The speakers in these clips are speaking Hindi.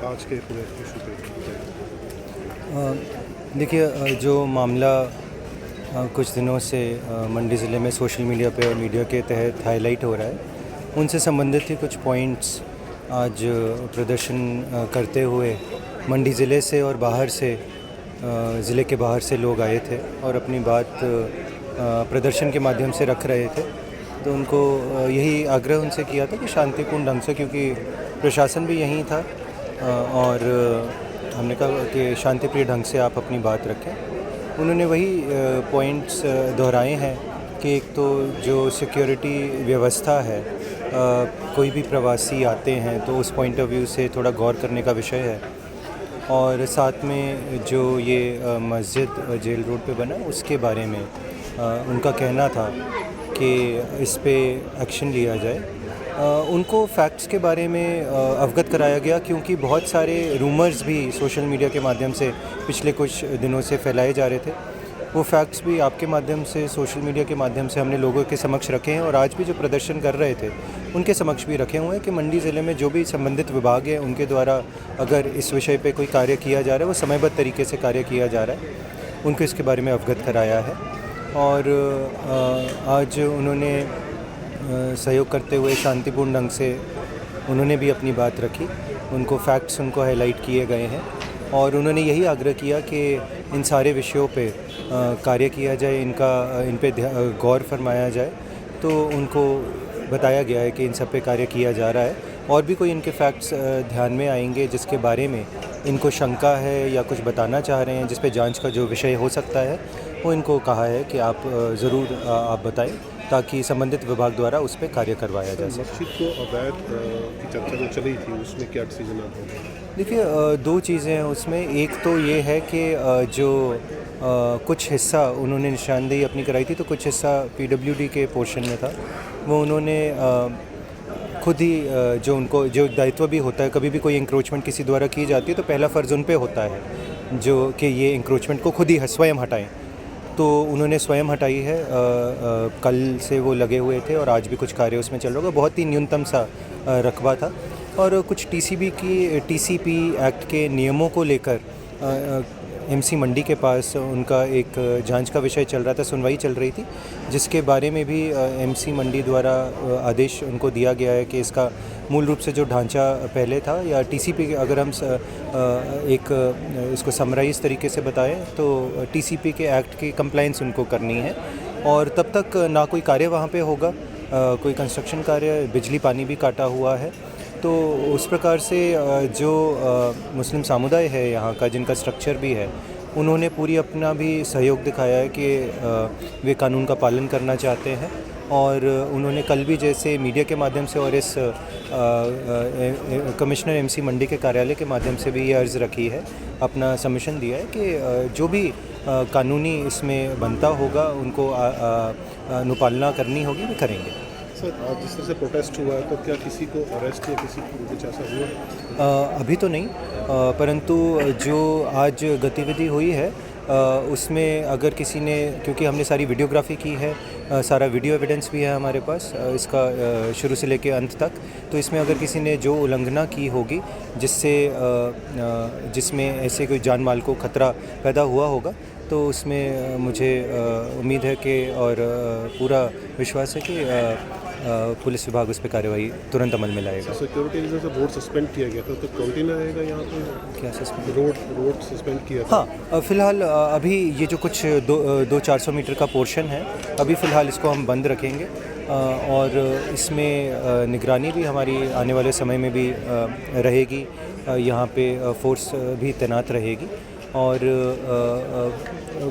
आज के पूरे इशू पे? देखिए, जो मामला कुछ दिनों से मंडी ज़िले में सोशल मीडिया पे और मीडिया के तहत हाईलाइट हो रहा है, उनसे संबंधित ही कुछ पॉइंट्स आज प्रदर्शन करते हुए मंडी ज़िले से और बाहर से ज़िले के बाहर से लोग आए थे और अपनी बात प्रदर्शन के माध्यम से रख रहे थे। तो उनको यही आग्रह उनसे किया था कि शांतिपूर्ण ढंग से, क्योंकि प्रशासन भी यहीं था और हमने कहा कि शांतिप्रिय ढंग से आप अपनी बात रखें। उन्होंने वही पॉइंट्स दोहराए हैं कि एक तो जो सिक्योरिटी व्यवस्था है, कोई भी प्रवासी आते हैं तो उस पॉइंट ऑफ व्यू से थोड़ा गौर करने का विषय है। और साथ में जो ये मस्जिद जेल रोड पे बना उसके बारे में उनका कहना था कि इस पे एक्शन लिया जाए। उनको फैक्ट्स के बारे में अवगत कराया गया, क्योंकि बहुत सारे रूमर्स भी सोशल मीडिया के माध्यम से पिछले कुछ दिनों से फैलाए जा रहे थे। वो फैक्ट्स भी आपके माध्यम से, सोशल मीडिया के माध्यम से हमने लोगों के समक्ष रखे हैं और आज भी जो प्रदर्शन कर रहे थे उनके समक्ष भी रखे हुए हैं कि मंडी ज़िले में जो भी संबंधित विभाग है उनके द्वारा अगर इस विषय पे कोई कार्य किया जा रहा है, वो समयबद्ध तरीके से कार्य किया जा रहा है, उनको इसके बारे में अवगत कराया है। और आज उन्होंने सहयोग करते हुए शांतिपूर्ण ढंग से उन्होंने भी अपनी बात रखी। उनको फैक्ट्स उनको हाईलाइट किए गए हैं और उन्होंने यही आग्रह किया कि इन सारे विषयों पे कार्य किया जाए, इन पे गौर फरमाया जाए। तो उनको बताया गया है कि इन सब पे कार्य किया जा रहा है। और भी कोई इनके फैक्ट्स ध्यान में आएंगे जिसके बारे में इनको शंका है या कुछ बताना चाह रहे हैं, जिस पे जांच का जो विषय हो सकता है, वो इनको कहा है कि आप ज़रूर आप बताएं, ताकि संबंधित विभाग द्वारा उस पर कार्य करवाया जा सके। मस्जिद को अवैध की चर्चा जो चली थी उसमें क्या डिसीजन आता है? देखिए, दो चीज़ें हैं उसमें। एक तो ये है कि जो कुछ हिस्सा उन्होंने निशानदेही अपनी कराई थी, तो कुछ हिस्सा पीडब्ल्यूडी के पोर्शन में था। वो उन्होंने खुद ही जो उनको जो दायित्व भी होता है, कभी भी कोई इंक्रोचमेंट किसी द्वारा की जाती है तो पहला फ़र्ज़ उन पे होता है जो कि ये इंक्रोचमेंट को खुद ही स्वयं हटाएं। तो उन्होंने स्वयं हटाई है। कल से वो लगे हुए थे और आज भी कुछ कार्य उसमें चल रहा होगा। बहुत ही न्यूनतम सा रकबा था और कुछ टीसीपी एक्ट के नियमों को लेकर एमसी मंडी के पास उनका एक जांच का विषय चल रहा था, सुनवाई चल रही थी, जिसके बारे में भी एमसी मंडी द्वारा आदेश उनको दिया गया है कि इसका मूल रूप से जो ढांचा पहले था या टीसीपी, अगर हम इसको समराइज तरीके से बताएं तो टीसीपी के एक्ट की कंप्लायंस उनको करनी है और तब तक ना कोई कार्य वहाँ पे होगा, कोई कंस्ट्रक्शन कार्य, बिजली पानी भी काटा हुआ है। तो उस प्रकार से जो मुस्लिम समुदाय है यहाँ का, जिनका स्ट्रक्चर भी है, उन्होंने पूरी अपना भी सहयोग दिखाया है कि वे कानून का पालन करना चाहते हैं। और उन्होंने कल भी जैसे मीडिया के माध्यम से और इस कमिश्नर एमसी मंडी के कार्यालय के माध्यम से भी ये अर्ज़ रखी है, अपना सबमिशन दिया है कि जो भी कानूनी इसमें बनता होगा उनको अनुपालना करनी होगी, वो करेंगे। सर, आज जिस तरह से प्रोटेस्ट हुआ है तो क्या किसी को अरेस्ट या किसी को कुछ ऐसा हुआ? अभी तो नहीं, परंतु जो आज गतिविधि हुई है उसमें अगर किसी ने, क्योंकि हमने सारी वीडियोग्राफी की है, सारा वीडियो एविडेंस भी है हमारे पास इसका शुरू से लेकर अंत तक, तो इसमें अगर किसी ने जो उल्लंघना की होगी जिसमें ऐसे कोई जान माल को खतरा पैदा हुआ होगा, तो उसमें मुझे उम्मीद है कि और पूरा विश्वास है कि पुलिस विभाग उस पर कार्रवाई तुरंत अमल में लाएगा। सिक्योरिटी रीजन से रोड सस्पेंड किया गया था, तो कंटिन्यू रहेगा यहाँ पे? क्या सस्पेंड? रोड सस्पेंड किया था? हाँ, फ़िलहाल अभी ये जो कुछ 200-400 मीटर का पोर्शन है, अभी फ़िलहाल इसको हम बंद रखेंगे और इसमें निगरानी भी हमारी आने वाले समय में भी रहेगी। यहाँ पे फोर्स भी तैनात रहेगी और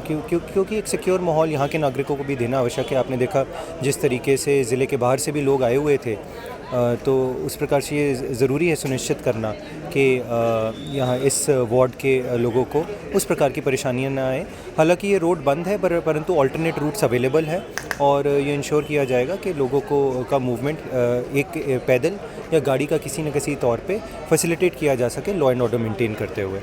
क्योंकि एक सिक्योर माहौल यहाँ के नागरिकों को भी देना आवश्यक है। आपने देखा जिस तरीके से ज़िले के बाहर से भी लोग आए हुए थे, तो उस प्रकार से ये ज़रूरी है सुनिश्चित करना कि यहाँ इस वार्ड के लोगों को उस प्रकार की परेशानियाँ ना आए। हालांकि ये रोड बंद है परंतु अल्टरनेट रूट्स अवेलेबल है और ये इंश्योर किया जाएगा कि लोगों को का मूवमेंट एक पैदल या गाड़ी का किसी न किसी तौर पे फैसिलिटेट किया जा सके, लॉ एंड ऑर्डर मेंटेन करते हुए।